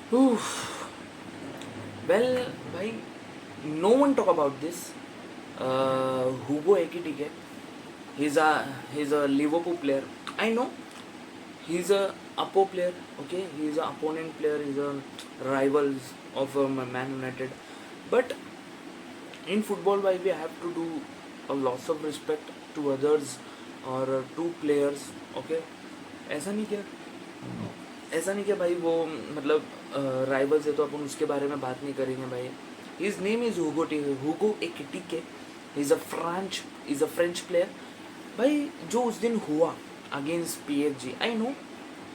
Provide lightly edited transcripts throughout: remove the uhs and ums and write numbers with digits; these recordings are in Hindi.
Oof. Well, bhai, no one talk about this. Hugo Ekitike. He's a Liverpool player. I know he's a Apo player. Okay, he's a opponent player. He's a rival of Man United. But in football, why we have to do a loss of respect to others or to players. Okay, ऐसा नहीं क्या ऐसा नहीं क्या भाई वो मतलब राइवल्स है तो अपन उसके बारे में बात नहीं करेंगे भाई. His name is Hugo Ekitike. Is a French player. भाई जो उस दिन हुआ अगेंस्ट PSG, आई नो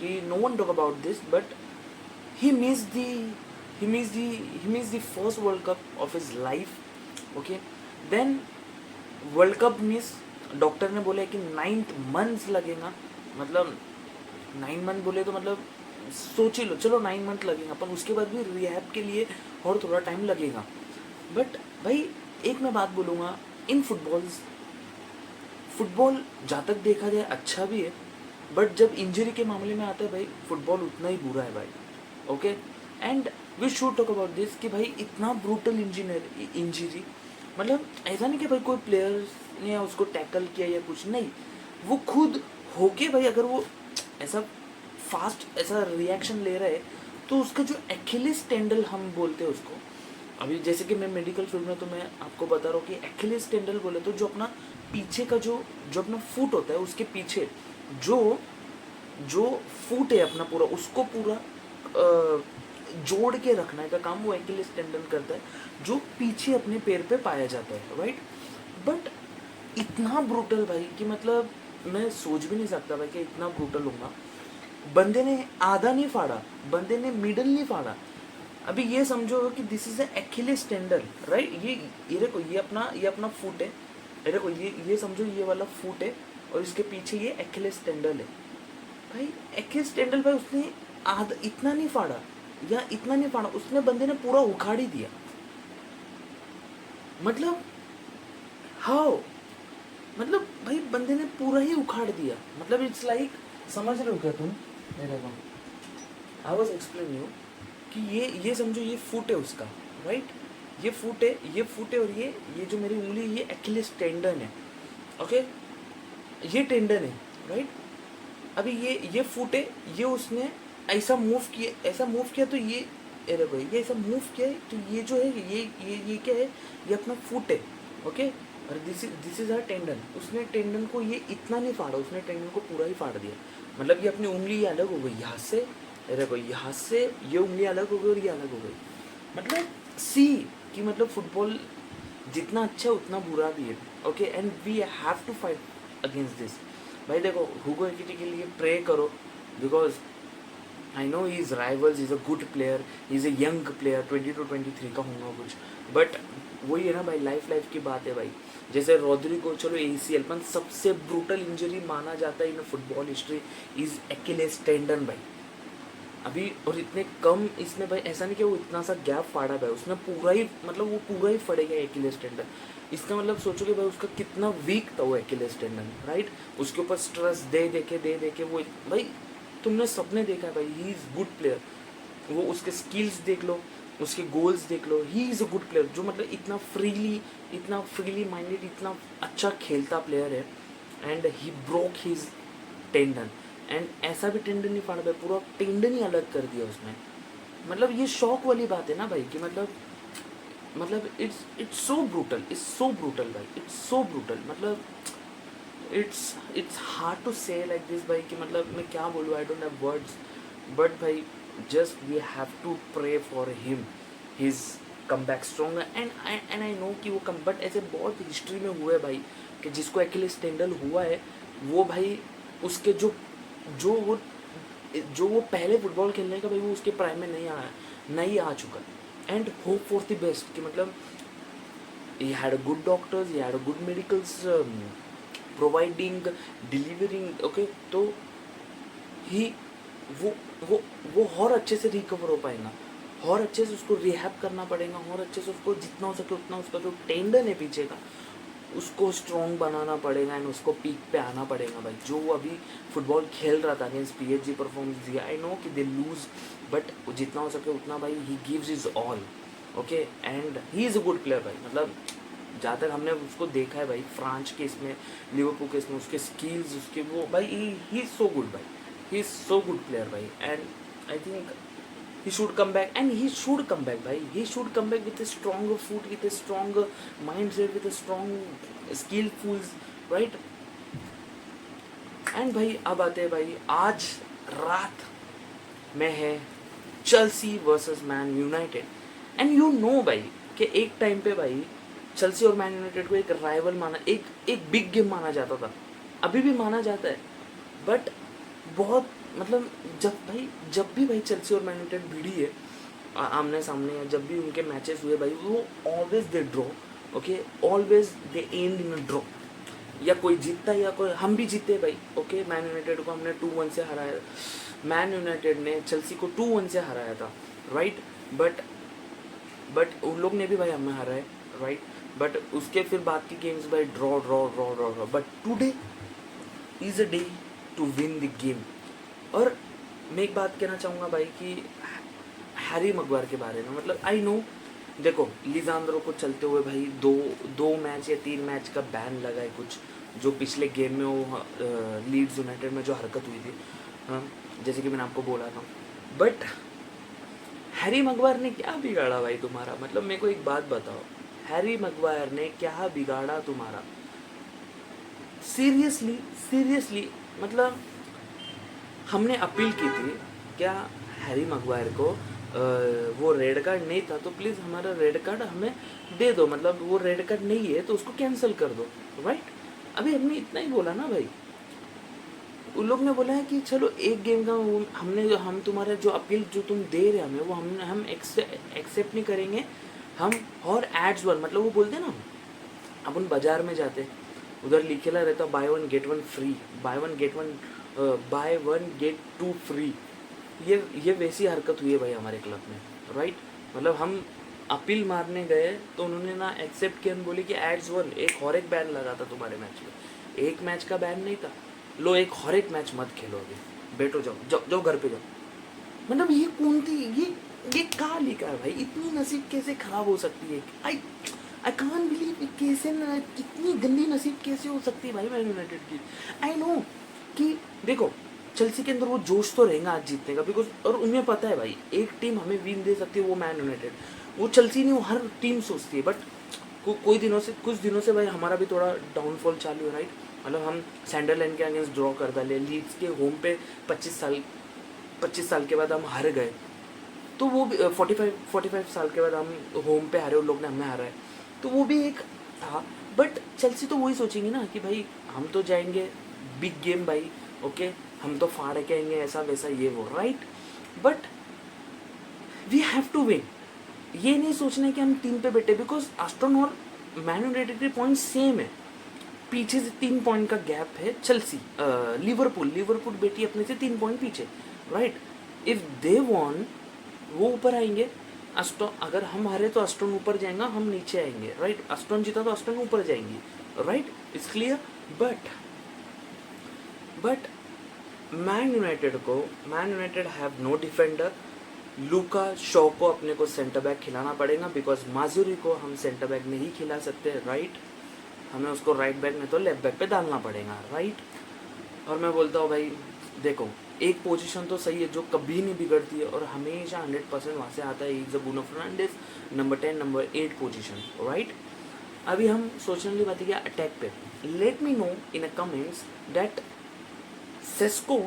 कि no one talk about this, but he missed the he missed the first World Cup of his life. Okay, then world cup miss. Doctor ने बोले कि 9 मंथ्स लगेगा. मतलब 9 मंथ बोले तो मतलब सोच ही लो, चलो 9 मंथ लगेगा अपन उसके बाद भी रिहैब के लिए और थोड़ा टाइम लगेगा. बट भाई एक मैं बात बोलूँगा, इन फुटबॉल जहाँ तक देखा जाए अच्छा भी है, बट जब इंजरी के मामले में आता है भाई फुटबॉल उतना ही बुरा है भाई. Okay, and we should talk about this कि भाई इतना ब्रूटल इंजरी. मतलब ऐसा नहीं कि भाई कोई प्लेयर ने उसको टैकल किया या कुछ नहीं, वो खुद होके भाई अगर वो ऐसा फास्ट ऐसा रिएक्शन ले रहा है तो उसका जो एक्हिलिस टेंडल हम बोलते हैं उसको, अभी जैसे कि मैं मेडिकल फील्ड में तो मैं आपको बता रहा हूँ कि एक्हिलिस टेंडल बोले तो जो अपना पीछे का जो अपना फुट होता है उसके पीछे जो जो फुट है अपना पूरा उसको पूरा जोड़ के रखने का काम वो एक्हिलिस टेंडन करता है, जो पीछे अपने पैर पे पाया जाता है. राइट, बट इतना ब्रूटल भाई कि मतलब मैं सोच भी नहीं सकता भाई कि इतना ब्रूटल होगा. बंदे ने आधा नहीं फाड़ा, बंदे ने मिडल नहीं फाड़ा. अभी ये समझो कि दिस इज एक्हिलिस टेंडन. राइट, ये देखो ये अपना फुट है. ये देखो ये समझो ये वाला फुट है और इसके पीछे ये एक्हिलिस टेंडन है. भाई एक्हिलिस टेंडन भाई उसने आधा इतना नहीं फाड़ा या इतना नहीं फाड़ा, उसने बंदे ने पूरा उखाड़ ही दिया. मतलब हाउ, मतलब भाई बंदे ने पूरा ही उखाड़ दिया. मतलब इट्स लाइक, समझ रहे हो क्या तुम मेरे को? आई वाज एक्सप्लेन यू कि ये समझो ये फुट है उसका. राइट, ये फुट है और ये जो मेरी उंगली ये एक्हिलिस टेंडन है. ओके, ये टेंडन है. राइट, अभी ये फुट है, ये उसने ऐसा मूव किया तो ये अरे भाई ये ऐसा मूव किया है तो ये जो है ये क्या है, ये अपना फुट है. ओके, और दिस इज हर टेंडन. उसने टेंडन को ये इतना नहीं फाड़ा, उसने टेंडन को पूरा ही फाड़ दिया. मतलब ये अपनी उंगली ये अलग हो गई यहाँ से, अरे भाई यहाँ से ये उंगली अलग हो गई और ये अलग हो गई. मतलब सी कि मतलब फुटबॉल जितना अच्छा है उतना बुरा भी है. Okay, and we have to fight against this. भाई देखो हुगो एक्टिके के लिए प्रे करो, because I know he is rivals, is a good player, he is a young player, 22 to 23 का होगा कुछ. बट वही है ना भाई, लाइफ की बात है भाई. जैसे रोड्रिगो, चलो ACL पर सबसे ब्रूटल इंजरी माना जाता है in football history is Achilles tendon भाई. अभी और इतने कम इसमें भाई ऐसा नहीं कि वो इतना सा गैप फाड़ा भाई, उसने पूरा ही मतलब वो पूरा ही फड़ेगा एक्हिलिस टेंडन. इसका मतलब सोचोगे भाई उसका कितना वीक था वो एक्हिलिस टेंडन. राइट, उसके ऊपर स्ट्रेस दे के वो भाई तुमने सपने देखा है भाई, ही इज़ गुड प्लेयर. वो उसके स्किल्स देख लो, उसके गोल्स देख लो, he is a good player. जो मतलब इतना फ्रीली माइंडेड, इतना अच्छा खेलता प्लेयर है. And he broke his tendon. And ऐसा भी टेंडन नहीं फाड़ा भाई, पूरा टेंडन ही अलग कर दिया उसने. मतलब ये शौक वाली बात है ना भाई कि मतलब इट्स सो ब्रूटल भाई, इट्स सो ब्रूटल. मतलब it's hard to say like this भाई कि मतलब मैं क्या बोलूँ, I don't have words. But भाई just we have to pray for him, his come back strong. And I know कि वो कम, बट ऐसे बहुत हिस्ट्री में हुआ है भाई कि जिसको एक्हिलिस टेंडन हुआ है वो भाई उसके जो वो जो वो पहले फुटबॉल खेलने का भाई वो उसके प्राइम में नहीं आ चुका. And hope for the best कि मतलब he had a good doctors, he had a good medicals providing, delivering. Okay, तो ही वो और अच्छे से रिकवर हो पाएगा, और अच्छे से उसको रिहैब करना पड़ेगा, और अच्छे से उसको जितना हो सके उतना उसका जो टेंडन है पीछे का उसको स्ट्रॉन्ग बनाना पड़ेगा एंड उसको पीक पे आना पड़ेगा भाई। जो वो अभी फुटबॉल खेल रहा था अगेंस्ट PSG परफॉर्मेंस दिया, आई नो कि दे लूज, बट जितना हो सके उतना भाई he gives is all, okay, and he is a good player भाई। मतलब जहाँ तक हमने उसको देखा है भाई फ्रांस के इसमें, लिवरपूल के इसमें, उसके स्किल्स, उसके वो भाई ही इज़ सो गुड भाई, he is so good player भाई। And I think he should come back, and he should come back bhai, he should come back with a stronger foot, with a stronger mindset, with a strong skillfuls, right? And भाई अब आते हैं भाई, आज रात में है Chelsea versus man United. And you know भाई कि एक टाइम पे भाई चेल्सी और मैन यूनाइटेड को एक राइवल माना, एक बिग गेम माना जाता था, अभी भी माना जाता है, बट बहुत मतलब जब भी भाई चेल्सी और मैन यूनाइटेड भिड़ी है आमने सामने, या जब भी उनके मैचेस हुए भाई, वो always they draw, okay, always they and in a draw, या कोई जीतता है या कोई, हम भी जीते भाई, ओके। मैन यूनाइटेड को हमने 2-1 से हराया, मैन यूनाइटेड ने चेल्सी को 2-1 से हराया था, राइट, बट उन लोग ने भी भाई हमें हराया, राइट, बट उसके फिर बाद की गेम्स भाई draw draw draw draw draw, but today is a day to win the game. और मैं एक बात कहना चाहूँगा भाई कि हैरी मगवायर के बारे में, मतलब आई नो, देखो लिजांद्रो को चलते हुए भाई दो मैच या 3 मैच का बैन लगा है कुछ, जो पिछले गेम में वो लीड्स यूनाइटेड में जो हरकत हुई थी, हाँ, जैसे कि मैंने आपको बोला था, बट हैरी मगवायर ने क्या बिगाड़ा भाई तुम्हारा? मतलब मेरे को एक बात बताओ, हैरी मगवायर ने क्या बिगाड़ा तुम्हारा? सीरियसली मतलब हमने अपील की थी क्या हैरी मगवायर को वो रेड कार्ड नहीं था तो प्लीज़ हमारा रेड कार्ड हमें दे दो, मतलब वो रेड कार्ड नहीं है तो उसको कैंसिल कर दो, राइट? अभी हमने इतना ही बोला ना भाई, उन लोग ने बोला है कि चलो एक गेम का हम तुम्हारा जो अपील जो तुम दे रहे हमें वो हम एक्सेप्ट नहीं करेंगे हम, और एड्स वन, मतलब वो बोलते ना अपन बाजार में जाते उधर लिखेला रहता by one get one free, by one get 2 free, ये वैसी हरकत हुई है भाई हमारे क्लब में, राइट? मतलब हम अपील मारने गए तो उन्होंने ना एक्सेप्ट किया, बोले कि एड्स वन, एक और एक बैन लगा था तुम्हारे मैच में, एक मैच का बैन नहीं था, लो एक और एक मैच मत खेलोगे, बैठो जाओ घर पे जाओ। मतलब ये कौन थी, ये कहाँ लिखा है भाई? इतनी नसीब कैसे खराब हो सकती है? आई कांट बिलीव, कैसे ना, कितनी गंदी नसीब कैसे हो सकती है भाई मैन यूनाइटेड की। आई नो कि देखो चेल्सी के अंदर वो जोश तो रहेगा आज जीतने का, बिकॉज और उन्हें पता है भाई एक टीम हमें विन दे सकती है, वो मैन यूनाइटेड, वो चेल्सी नहीं, वो हर टीम सोचती है। बट कुछ दिनों से भाई हमारा भी थोड़ा डाउनफॉल चालू है, राइट? मतलब हम सैंडरलैंड के अगेंस्ट ड्रॉ कर डाले, लीड्स के होम पे 25 साल के बाद हम हार गए, तो वो भी 45 साल के बाद हम होम पे हारे, उन लोग ने हमें हारा है, तो वो भी एक था। बट चेल्सी तो वही सोचेंगे ना कि भाई हम तो जाएंगे बिग गेम भाई, ओके, हम तो फाड़ के आएंगे, ऐसा वैसा ये वो, right? But we have to win, ये नहीं सोचना कि हम 3 पे बैठे, बिकॉज एस्टन और मैन यूनाइटेड के पॉइंट सेम है, पीछे से 3 पॉइंट का गैप है चेल्सी, लिवरपूल बेटी अपने से 3 पॉइंट पीछे, राइट? इफ दे वॉन वो ऊपर आएंगे, एस्टन, अगर हम हारे तो एस्टन ऊपर जाएगा, हम नीचे आएंगे, राइट? एस्टन जीता तो एस्टन ऊपर जाएंगी, right? It's clear. But Man United have no defender, Luke Shaw को अपने को सेंटर बैक खिलाना पड़ेगा, बिकॉज माजुरी को हम सेंटर बैक नहीं खिला सकते, राइट? हमें उसको राइट बैक में तो लेफ्ट बैक पे डालना पड़ेगा, राइट? और मैं बोलता हूँ भाई देखो एक पोजीशन तो सही है जो कभी नहीं बिगड़ती है और हमेशा 100% वहाँ से आता है, is Bruno Fernandes, number 10 number 8 position, right? अभी हम सोचने वाली बात है क्या अटैक पे, let me know in a comments that Sesko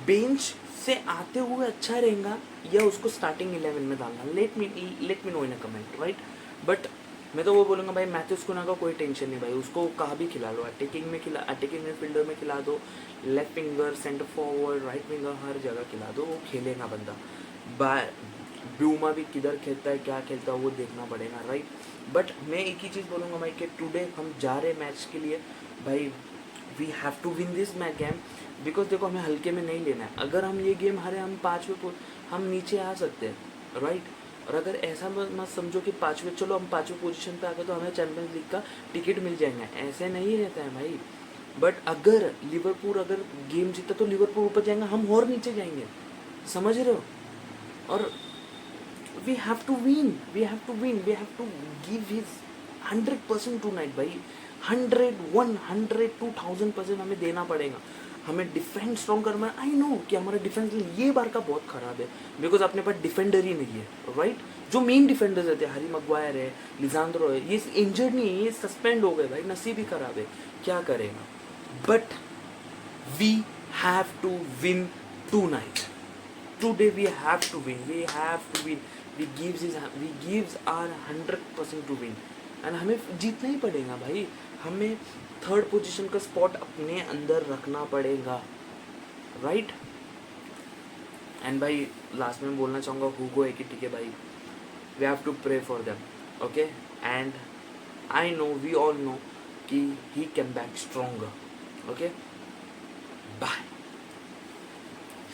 bench से आते हुए अच्छा रहेगा या उसको स्टार्टिंग 11 में डालना, late me know in a comment, right? But मैं तो वो बोलूँगा भाई मैथ्यूस कुन्हा का कोई टेंशन नहीं भाई, उसको कहाँ भी खिला लो, अटैकिंग मिडफील्डर में खिला दो, left winger, centre forward, right winger, हर जगह खिला दो, वो खेलेगा बंदा। ब्यूमा भी किधर खेलता है क्या खेलता है वो देखना पड़ेगा, राइट? बट मैं एक ही चीज़ बोलूँगा भाई कि टुडे हम जा रहे मैच के लिए भाई, we have to win this match game, because देखो हमें हल्के में नहीं लेना है। अगर हम ये गेम हारे हम 5 पे हम नीचे आ सकते हैं, राइट? और अगर ऐसा मत समझो कि पाँचवें, चलो हम पाँचवें पोजीशन पे आ गए तो हमें चैंपियंस लीग का टिकट मिल जाएगा, ऐसे नहीं रहता है भाई। बट अगर लिवरपूल अगर गेम जीता तो लिवरपूल ऊपर जाएगा, हम और नीचे जाएंगे, समझ रहे हो। और we have to win, we have to win, we have to give his 100% tonight भाई, 100 100 2000% हमें देना पड़ेगा। हमें डिफेंस स्ट्रॉन्ग करना है। आई नो कि हमारा डिफेंस ये बार का बहुत खराब है, बिकॉज अपने पास डिफेंडर ही नहीं है, राइट। जो मेन डिफेंडर्स रहते हैं, हैरी मैग्वायर है, लिसांड्रो है, ये इंजर्ड नहीं है, ये सस्पेंड हो गए भाई, नसीब ही खराब है, क्या करेगा। But we have to win tonight. Today we have to win, we have to win. We gives our 100% to win. And हमें जीतना ही पड़ेगा भाई, हमें थर्ड पोजीशन का स्पॉट अपने अंदर रखना पड़ेगा, राइट। एंड भाई लास्ट में बोलना चाहूँगा हुगो एकिटिके भाई, we have to pray for them, okay. And I know, we all know कि he came back stronger, okay. Bye.